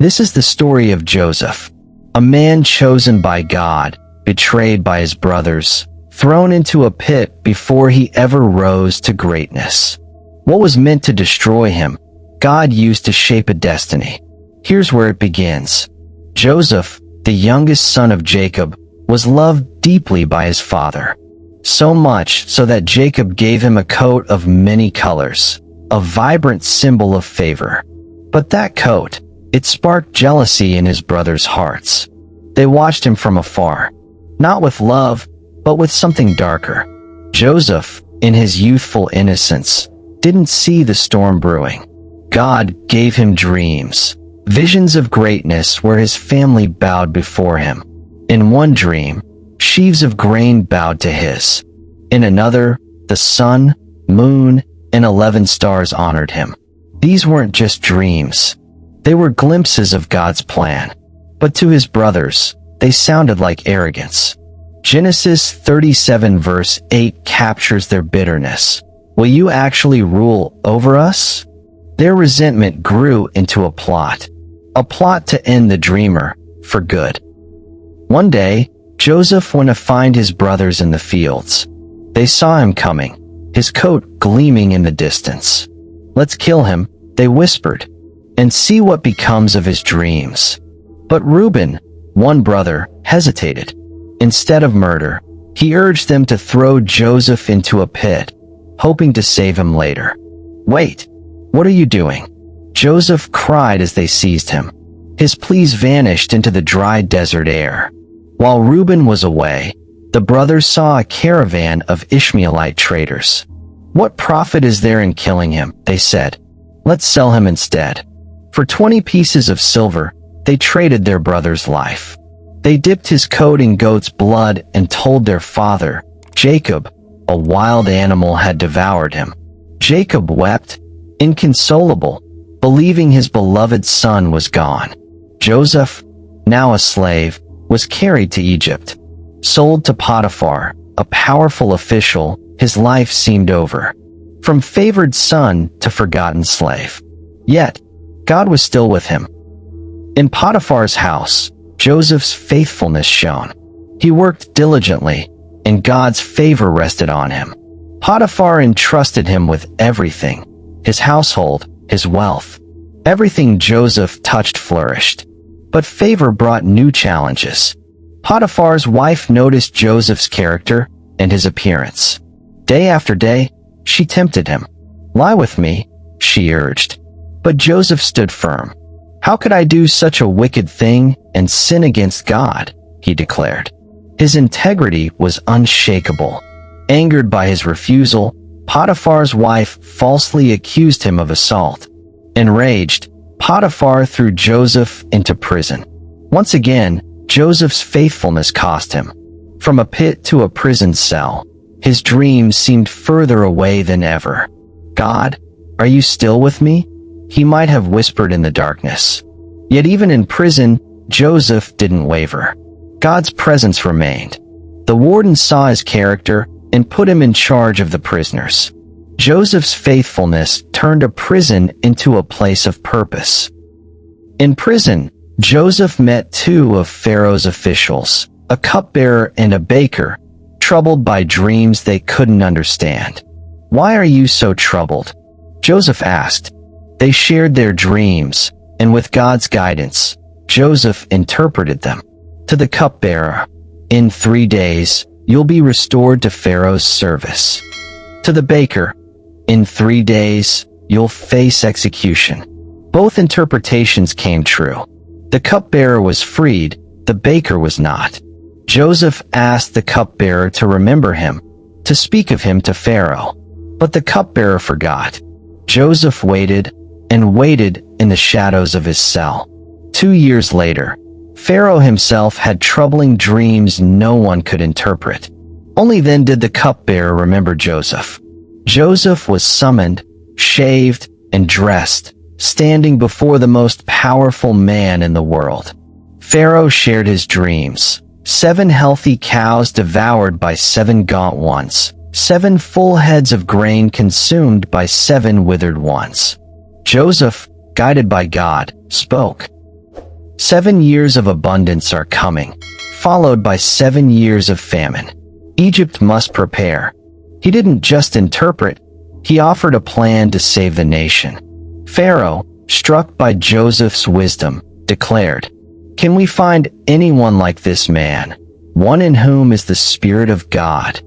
This is the story of Joseph, a man chosen by God, betrayed by his brothers, thrown into a pit before he ever rose to greatness. What was meant to destroy him, God used to shape a destiny. Here's where it begins. Joseph, the youngest son of Jacob, was loved deeply by his father. So much so that Jacob gave him a coat of many colors, a vibrant symbol of favor. But that coat, it sparked jealousy in his brothers' hearts. They watched him from afar, not with love, but with something darker. Joseph, in his youthful innocence, didn't see the storm brewing. God gave him dreams, visions of greatness where his family bowed before him. In one dream, sheaves of grain bowed to his. In another, the sun, moon, and 11 stars honored him. These weren't just dreams. They were glimpses of God's plan. But to his brothers, they sounded like arrogance. Genesis 37 verse 8 captures their bitterness. Will you actually rule over us? Their resentment grew into a plot to end the dreamer for good. One day, Joseph went to find his brothers in the fields. They saw him coming, his coat gleaming in the distance. "Let's kill him," they whispered, "and see what becomes of his dreams." But Reuben, one brother, hesitated. Instead of murder, he urged them to throw Joseph into a pit, hoping to save him later. "Wait, what are you doing?" Joseph cried as they seized him. His pleas vanished into the dry desert air. While Reuben was away, the brothers saw a caravan of Ishmaelite traders. "What profit is there in killing him?" they said. "Let's sell him instead." For 20 pieces of silver, they traded their brother's life. They dipped his coat in goat's blood and told their father, Jacob, a wild animal had devoured him. Jacob wept, inconsolable, believing his beloved son was gone. Joseph, now a slave, was carried to Egypt. Sold to Potiphar, a powerful official, his life seemed over. From favored son to forgotten slave. Yet, God was still with him. In Potiphar's house, Joseph's faithfulness shone. He worked diligently, and God's favor rested on him. Potiphar entrusted him with everything, his household, his wealth. Everything Joseph touched flourished. But favor brought new challenges. Potiphar's wife noticed Joseph's character and his appearance. Day after day, she tempted him. "Lie with me," she urged. But Joseph stood firm. "How could I do such a wicked thing and sin against God?" he declared. His integrity was unshakable. Angered by his refusal, Potiphar's wife falsely accused him of assault. Enraged, Potiphar threw Joseph into prison. Once again, Joseph's faithfulness cost him. From a pit to a prison cell, his dreams seemed further away than ever. "God, are you still with me?" he might have whispered in the darkness. Yet even in prison, Joseph didn't waver. God's presence remained. The warden saw his character and put him in charge of the prisoners. Joseph's faithfulness turned a prison into a place of purpose. In prison, Joseph met two of Pharaoh's officials, a cupbearer and a baker, troubled by dreams they couldn't understand. "Why are you so troubled?" Joseph asked. They shared their dreams, and with God's guidance, Joseph interpreted them. To the cupbearer, "In 3 days, you'll be restored to Pharaoh's service." To the baker, "In 3 days, you'll face execution." Both interpretations came true. The cupbearer was freed, the baker was not. Joseph asked the cupbearer to remember him, to speak of him to Pharaoh. But the cupbearer forgot. Joseph waited and waited in the shadows of his cell. 2 years later, Pharaoh himself had troubling dreams no one could interpret. Only then did the cupbearer remember Joseph. Joseph was summoned, shaved, and dressed, standing before the most powerful man in the world. Pharaoh shared his dreams. 7 healthy cows devoured by 7 gaunt ones. 7 full heads of grain consumed by 7 withered ones. Joseph, guided by God, spoke. 7 years of abundance are coming, followed by 7 years of famine. Egypt must prepare. He didn't just interpret, he offered a plan to save the nation. Pharaoh, struck by Joseph's wisdom, declared, "Can we find anyone like this man, one in whom is the Spirit of God?"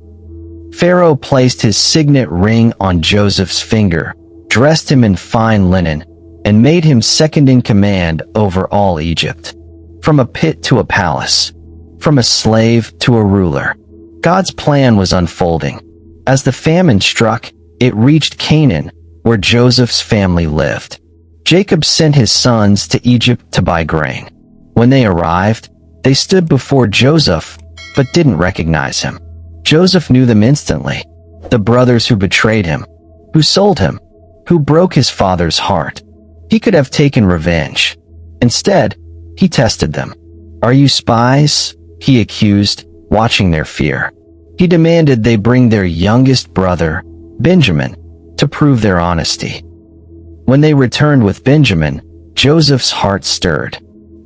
Pharaoh placed his signet ring on Joseph's finger, dressed him in fine linen, and made him second in command over all Egypt. From a pit to a palace, from a slave to a ruler, God's plan was unfolding. As the famine struck, it reached Canaan, where Joseph's family lived. Jacob sent his sons to Egypt to buy grain. When they arrived, they stood before Joseph, but didn't recognize him. Joseph knew them instantly, the brothers who betrayed him, who sold him, who broke his father's heart. He could have taken revenge. Instead, he tested them. "Are you spies?" he accused, watching their fear. He demanded they bring their youngest brother, Benjamin, to prove their honesty. When they returned with Benjamin, Joseph's heart stirred.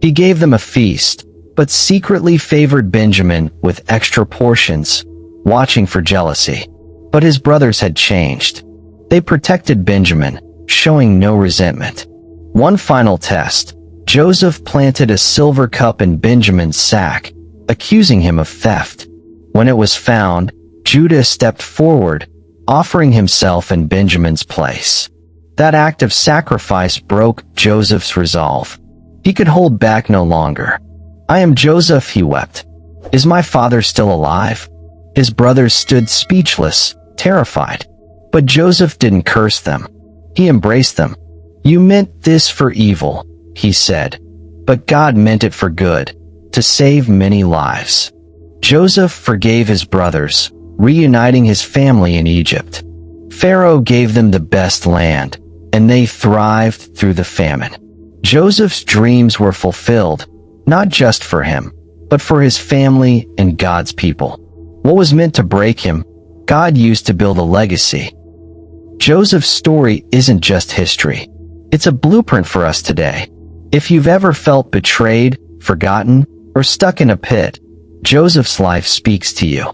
He gave them a feast, but secretly favored Benjamin with extra portions, watching for jealousy. But his brothers had changed. They protected Benjamin, showing no resentment. One final test. Joseph planted a silver cup in Benjamin's sack, accusing him of theft. When it was found, Judah stepped forward, offering himself in Benjamin's place. That act of sacrifice broke Joseph's resolve. He could hold back no longer. "I am Joseph," he wept. "Is my father still alive?" His brothers stood speechless, terrified. But Joseph didn't curse them. He embraced them. "You meant this for evil," he said, "but God meant it for good, to save many lives." Joseph forgave his brothers, reuniting his family in Egypt. Pharaoh gave them the best land, and they thrived through the famine. Joseph's dreams were fulfilled, not just for him, but for his family and God's people. What was meant to break him, God used to build a legacy. Joseph's story isn't just history. It's a blueprint for us today. If you've ever felt betrayed, forgotten, or stuck in a pit, Joseph's life speaks to you.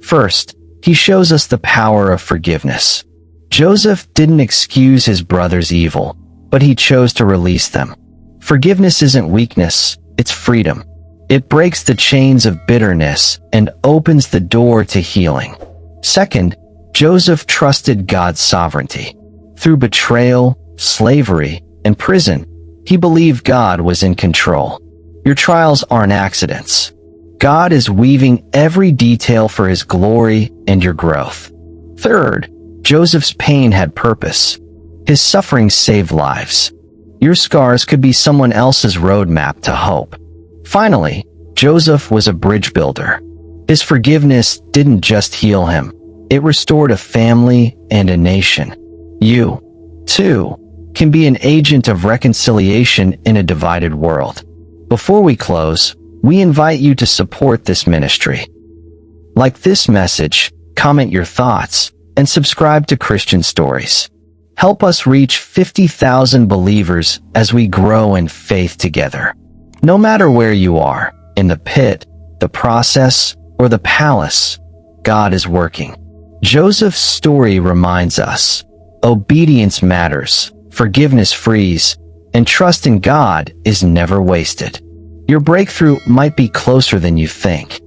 First, he shows us the power of forgiveness. Joseph didn't excuse his brother's evil, but he chose to release them. Forgiveness isn't weakness, it's freedom. It breaks the chains of bitterness and opens the door to healing. Second, Joseph trusted God's sovereignty. Through betrayal, slavery, and prison, he believed God was in control. Your trials aren't accidents. God is weaving every detail for his glory and your growth. Third, Joseph's pain had purpose. His suffering saved lives. Your scars could be someone else's roadmap to hope. Finally, Joseph was a bridge builder. His forgiveness didn't just heal him. It restored a family and a nation. You, too, can be an agent of reconciliation in a divided world. Before we close, we invite you to support this ministry. Like this message, comment your thoughts, and subscribe to Christian Stories. Help us reach 50,000 believers as we grow in faith together. No matter where you are, in the pit, the process, or the palace, God is working. Joseph's story reminds us, obedience matters, forgiveness frees, and trust in God is never wasted. Your breakthrough might be closer than you think.